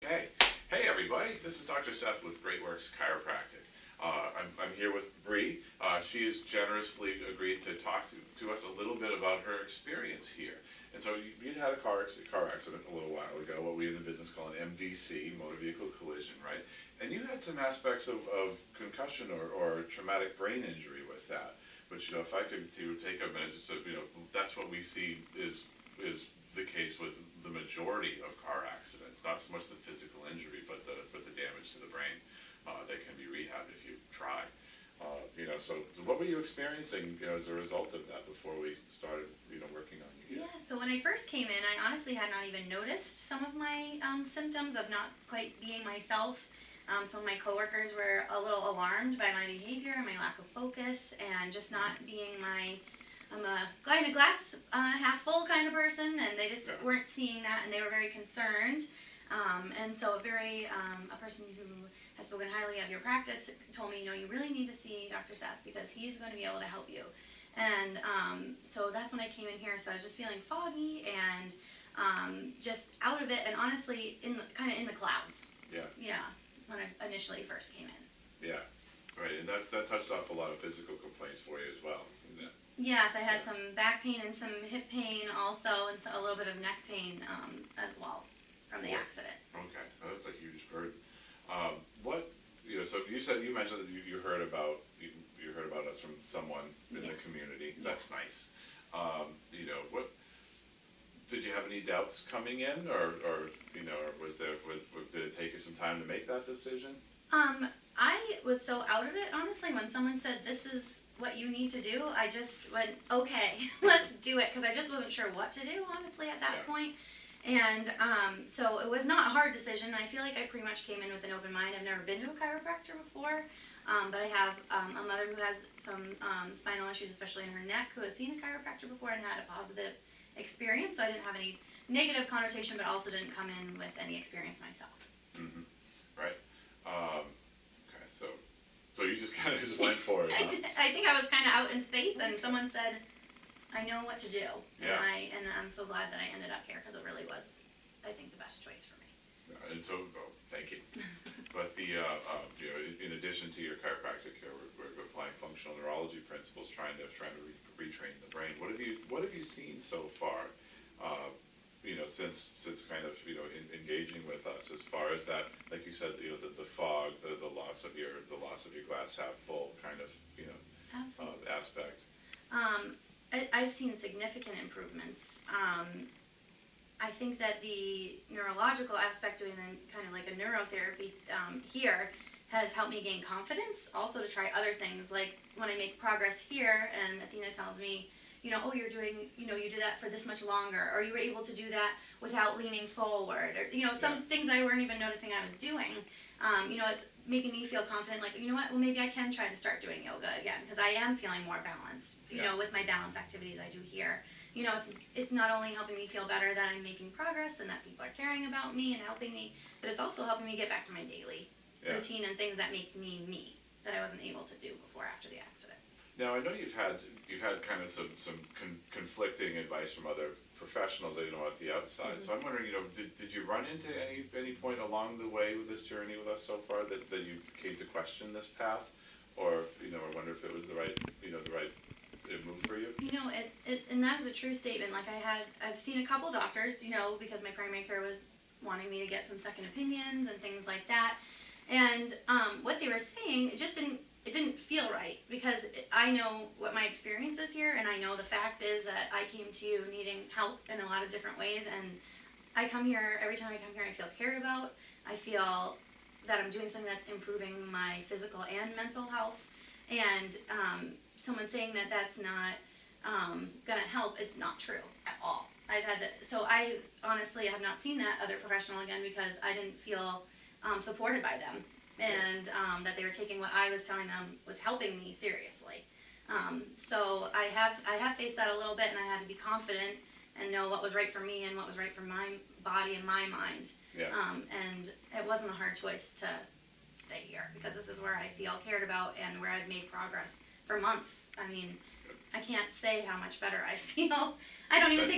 Okay. Hey everybody, this is Dr. Seth with Works Chiropractic. I'm here with Bree. She's generously agreed to talk to us a little bit about her experience here. And so you'd had a car accident a little while ago, what we in the business call an MVC, motor vehicle collision, right? And you had some aspects of concussion or traumatic brain injury with that. Which, if I could take a minute just to, that's what we see is the case with the majority of car accidents. Not so much the physical injury, but the damage to the brain that can be rehabbed if you try. So what were you experiencing, as a result of that before we started, working on you? Yeah, so when I first came in, I honestly had not even noticed some of my symptoms of not quite being myself. Some of my coworkers were a little alarmed by my behavior and my lack of focus and just not being I'm a glass half full kind of person, and they just weren't seeing that, and they were very concerned. And so a person who has spoken highly of your practice told me, you really need to see Dr. Seth because he's going to be able to help you. And so that's when I came in here. So I was just feeling foggy and just out of it, and honestly, kind of in the clouds. Yeah. Yeah, when I initially first came in. Yeah, right, and that touched off a lot of physical complaints for you as well, didn't it? Yes, I had some back pain and some hip pain also, and a little bit of neck pain as well from the accident. Okay, oh, that's a huge burden. So you mentioned that you heard about us from someone in the community. That's nice. What did you have any doubts coming in, or did it take you some time to make that decision? I was so out of it, honestly, when someone said, this is what you need to do, I just went, okay, let's do it, because I just wasn't sure what to do, honestly, at that point. And so it was not a hard decision. I feel like I pretty much came in with an open mind. I've never been to a chiropractor before, but I have a mother who has some spinal issues, especially in her neck, who has seen a chiropractor before and had a positive experience. So I didn't have any negative connotation, but also didn't come in with any experience myself. Mm-hmm. Right. Okay, so you just kind of just went for it. I think I was kind of out in space, and someone said, I know what to do. Yeah. And I'm so glad that I ended up here, because it really was, I think, the best choice for me. And so, thank you. But in addition to your chiropractic care, we're applying functional neurology principles, trying to retrain the brain. What have you seen so far? Since kind of engaging with us, as far as that, like you said, the fog, the loss of your glass half full kind of aspect. I've seen significant improvements. I think that the neurological aspect, doing kind of like a neurotherapy here, has helped me gain confidence. Also to try other things, like when I make progress here, and Athena tells me, oh, you're doing, you did that for this much longer, or you were able to do that without leaning forward, or some things I weren't even noticing I was doing. It's making me feel confident, like, what, well, maybe I can try to start doing yoga again, because I am feeling more balanced, with my balance activities I do here. It's not only helping me feel better that I'm making progress and that people are caring about me and helping me, but it's also helping me get back to my daily routine and things that make me me, that I wasn't able to do before after the accident. Now, I know you've had kind of some conflicting advice from other professionals that at the outside. Mm-hmm. So I'm wondering, did you run into any point along the way with this journey with us so far that you came to question this path, or I wonder if it was the right move for you? And that is a true statement. Like I've seen a couple doctors, because my primary care was wanting me to get some second opinions and things like that. And what they were saying, it didn't feel right, because I know what my experience is here, and I know the fact is that I came to you needing help in a lot of different ways, and every time I come here, I feel cared about. I feel that I'm doing something that's improving my physical and mental health, and someone saying that that's not gonna help, it's not true at all. So I honestly have not seen that other professional again, because I didn't feel supported by them, and that they were taking what I was telling them was helping me seriously. So I have faced that a little bit, and I had to be confident and know what was right for me and what was right for my body and my mind. Yeah. And it wasn't a hard choice to stay here, because this is where I feel cared about and where I've made progress for months. I mean, I can't say how much better I feel. I don't even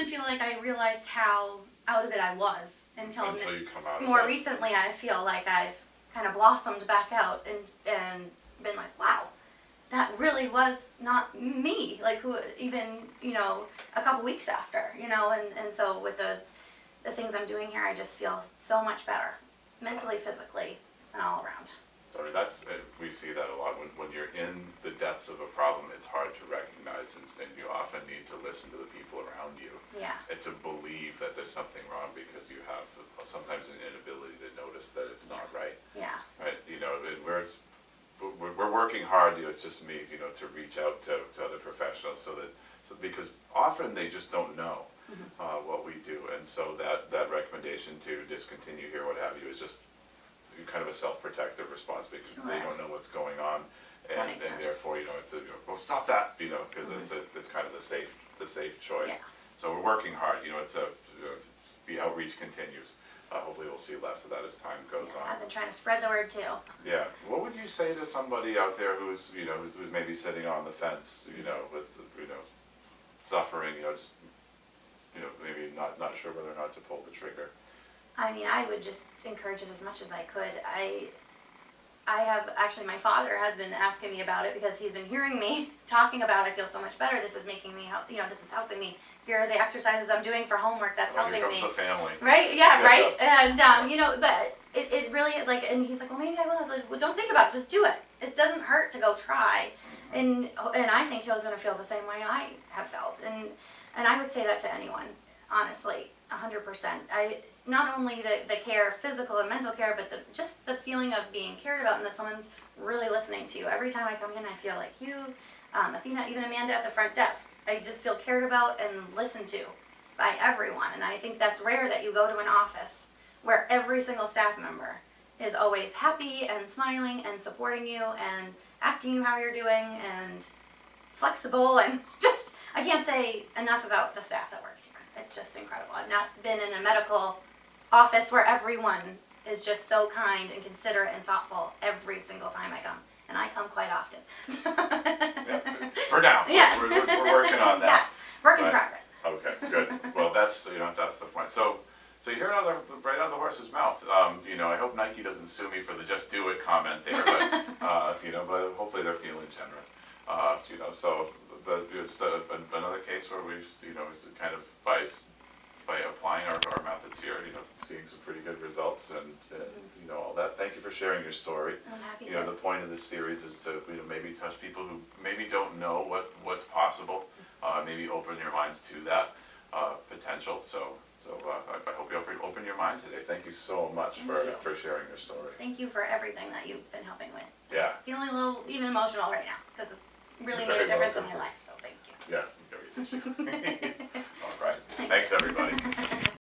feel like I realized how out of it I was until you come out of more it. recently. I feel like I've kind of blossomed back out and been like, wow, that really was not me. Like who, even, a couple weeks after, and so with the things I'm doing here, I just feel so much better, mentally, physically, and all around. So we see that a lot. When you're in the depths of a problem, it's hard to recognize, and you often need to listen to the people around you. Yeah. And to believe that there's something wrong because you have sometimes an inability to notice that it's not right. Yeah. Right. And we're working hard. It's just me, to reach out to other professionals because often they just don't know what we do, and so that recommendation to discontinue here, what have you, is just kind of a self-protective response because they don't know what's going on, and therefore it's well, stop that, because it's kind of the safe choice. Yeah. So we're working hard. The outreach continues. Hopefully we'll see less of that as time goes on. I've been trying to spread the word too. Yeah. What would you say to somebody out there who's maybe sitting on the fence, with suffering, just maybe not sure whether or not to pull the trigger? I mean, I would just encourage it as much as I could. I have actually, my father has been asking me about it because he's been hearing me talking about I feel so much better. This is making me help. This is helping me. Here are the exercises I'm doing for homework. That's helping here me. comes the family. Right? Yeah. Right. And but it really and he's like, well, maybe I will. I was like, well, don't think about it. Just do it. It doesn't hurt to go try. And I think he was going to feel the same way I have felt. And I would say that to anyone, honestly, 100%. Not only the care, physical and mental care, but just the feeling of being cared about and that someone's really listening to you. Every time I come in, I feel like you, Athena, even Amanda at the front desk. I just feel cared about and listened to by everyone. And I think that's rare that you go to an office where every single staff member is always happy and smiling and supporting you and asking you how you're doing and flexible and just, I can't say enough about the staff that works here. It's just incredible. I've not been in a medical office where everyone is just so kind and considerate and thoughtful every single time I come. And I come quite often. Yeah, for now. Yeah. We're working on that. Yeah, work in progress. Okay, good. Well, that's the point. So you hear it right out of the horse's mouth. I hope Nike doesn't sue me for the "just do it" comment there, but but hopefully they're feeling generous. It's another case where we've kind of by applying our methods here, seeing some pretty good results and all that. Thank you for sharing your story. I'm happy to. The point of this series is to maybe touch people who maybe don't know what's possible, maybe open your minds to that potential. So I hope you open your mind today. Thank you so much for sharing your story. Thank you for everything that you've been helping with. Yeah. Feeling a little even emotional right now because it's really made a difference in my life. So thank you. Yeah. Very All right. Thanks, everybody.